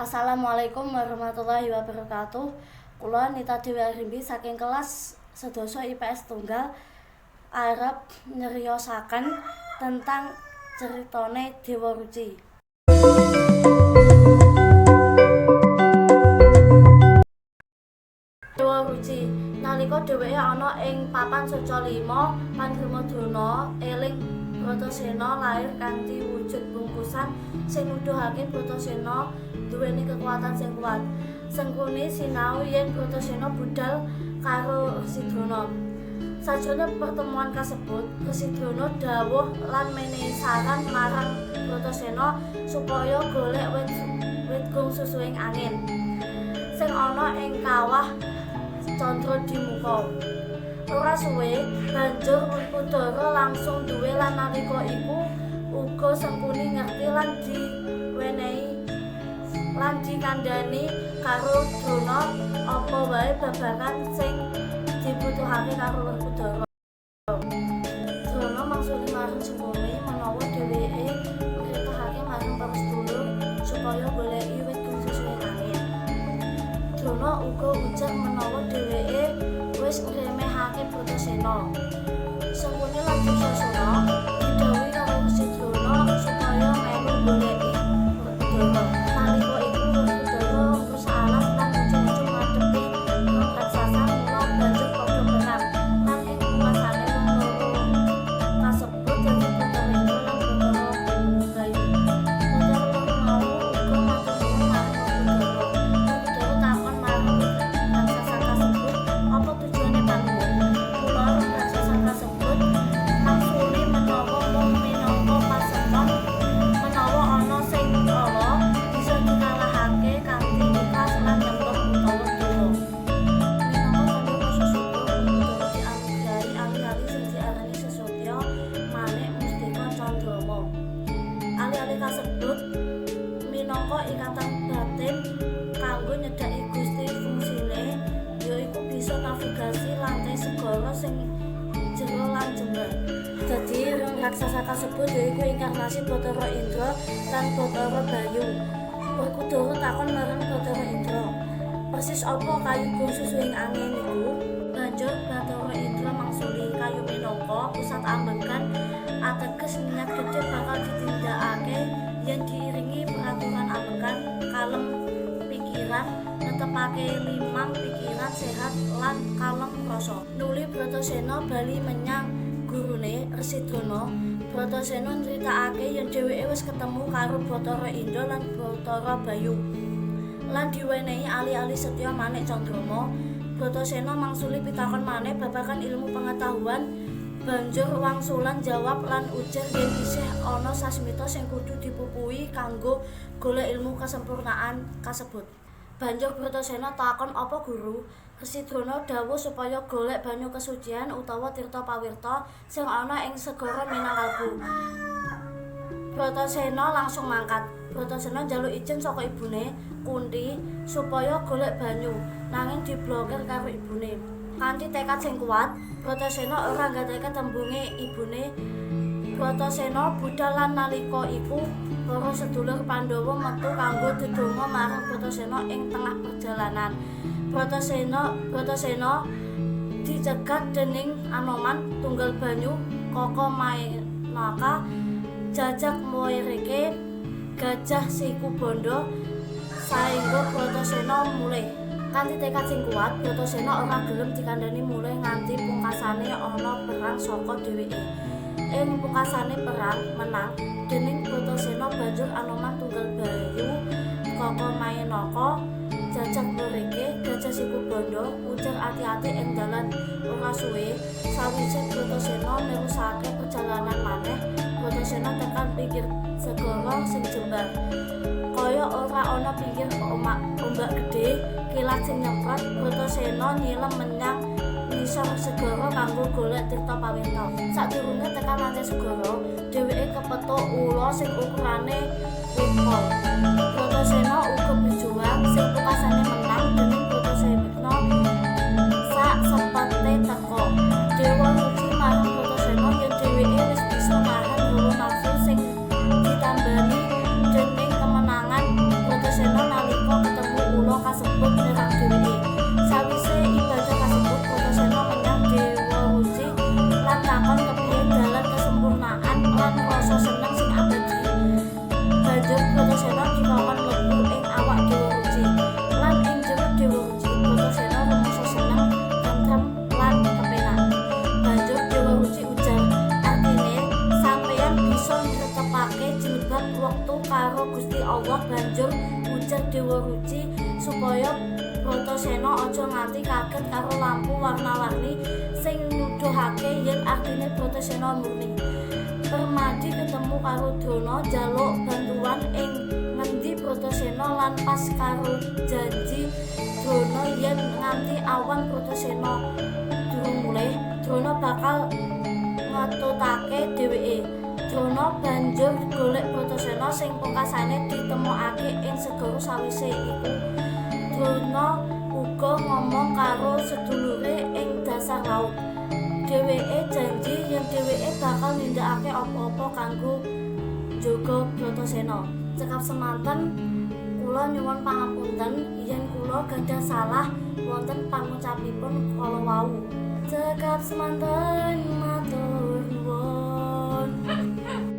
Assalamualaikum warahmatullahi wabarakatuh. Kula Nita Dewi Arimbi saking kelas sedasa IPS tunggal arep nyeriyosaken tentang ceritane Dewa Ruci. Dewa Ruci nalika dheweke ana ing papan Soca 5 Pandhermadana eling Bratasena lair kanthi wujud bungkusan sing nuduhake Bratasena duweni kekuatan sing kuat. Sengkuni sinau yen Bratasena budal karo Residrana. Sajroné pertemuan kasebut, Residrana dawuh lan menehi saran marang Bratasena supaya golek wit gung susuing angin sing ana ing kawah Candradimukha. Ora suwe banjur Werkudara langsung duwe lan nalika iku uga Sengkuni ngerti lan diwenehi lan dikandhani karo Drona apa wae babagan sing dibutuhake karo Werkudara. Drona mangsuli marang Sengkuni menawa dheweke mrintahake marang para sedulur supaya goleki wit susuhe angin. Drona uga ujar menawa dheweke wis ngremehake Bratasena. Sengkuni lan Dursasana didhawuhi karo Residrana supaya melu goleki Werkudara. Nalika iku Werkudara wis alas lan ujug-ujug ngadepi raksasa mula banjur padha perang lan ing kuasane wong loro kasebut dadi Bathara Indra lan Bathara Bayu. Bathara loro mau uga matur nuwun marang Werkudara. Werkudara takon marang raksasa kasebut apa tujuane panuwun. Kula raksasa kasebut maksuli menawa mung minangka pasemon menawa ana sing ala bisa dikalahake kanthi ikhlas lan nyembah utawa dosa. Minangka kandhane sesuta Werkudara dianugerahi ali-ali sing diarani Sesotya Manik Mustika Candrama. Ali-ali kasebut minangka ikatan batin kanggo nyedhaki Gusti. Fungsine yaiku bisa navigasi lantai segara sing jero lan jembar. Dadi raksasa kasebut yaiku inkarnasi Bathara Indra lan Bathara Bayu. Werkudara takon marang Bathara Indra, persis apa kayu gung susuing angin iku? Banjur Bathara Indra mangsuli kayu minangka pusat ambegan ateges niat gedhe bakal ditindakake yen diiringi peraturan ambegan kalem pikiran netepake limang pikiran sehat lan kalem rasa. Nuli Bratasena bali menyang gurune Residrana. Bratasena nyritakake yen dheweke wis ketemu karo Bathara Indra lan Bathara Bayu lan diwenehi ali-ali setya Manik Candrama. Bratasena mangsuli pitakon maneh babagan ilmu pengetahuan. Banjur wangsulan jawab lan ujar yen isih ana sasmita sing kudu dipupuhi kanggo golek ilmu kesempurnaan kasebut. Banjur Bratasena takon apa guru. Residrana dawuh supaya golek banyu kesucian utawa tirta pawirta sing ana ing segara Minangkalbu. Bratasena langsung mangkat. Bratasena njaluk izin saka ibune Kunti supaya golek banyu, nanging diblokir karo ibune. Kanthi tekad sing kuat, Bratasena ora nggateke tembunge ibune. Bratasena budal lan nalika iku para sedulur Pandhawa metu kanggo dedonga marang Bratasena ing tengah perjalanan. Bratasena dicegat dening Anoman tunggal banyu, Kaka Mainaka, Jajak Moereke, Gajah Sikubanda saéngga Bratasena mulih. Kanthi tekad sing kuat, Bratasena ora gelem dikandhani mulih nganti pungkasane ana perang saka dheweke. Ing pungkasane perang menang dening Bratasena banjur Anoman tunggal banyu, Kaka Mainaka, Jajak Moereke, Gajah Sikubanda ujar ati-ati ing dalan. Ora suwe sawise Bratasena nerusake perjalanan maneh. Bratasena tekan pinggir segara sing jembar. Kaya ora ana pinggir ombak gedhe, kilat sing nyemprot, Bratasena nyilem menyang ngisor segara kanggo golek tirta pawirta. Sadurunge tekan lantai segara, dheweke kepethuk ula sing ukurane wipol. Bratasena uga berjuang sing pungkasane menang dening Bratasena sak sepete teka. Dewa Ruci marang Bratasena yen dheweke wis bisa nahan hawa nafsu sing ditambani dening kemenangan Bratasena nalika ngejar Dewa Ruci supaya Bratasena aja nganti kaget karo lampu warna-warni sing nuduhake yen artine Bratasena murni. Permadi ketemu karo Drona njaluk bantuan ing ngendi Bratasena lan pas karo janji Drona yen nganti awan Bratasena durung mulih, Drona bakal ngetutake dheweke. Drona banjur golek Bratasena sing pungkasane ditemokake ing segara. Sawise iku Drona uga ngomong karo sedulure ing dasar laut. Dheweke janji yen dheweke bakal nindakake apa-apa kanggo njaga Bratasena. Cekap semanten kula nyuwun pangapunten yen kula gadah salah wonten pangucapipun kala wau. Cekap semanten matur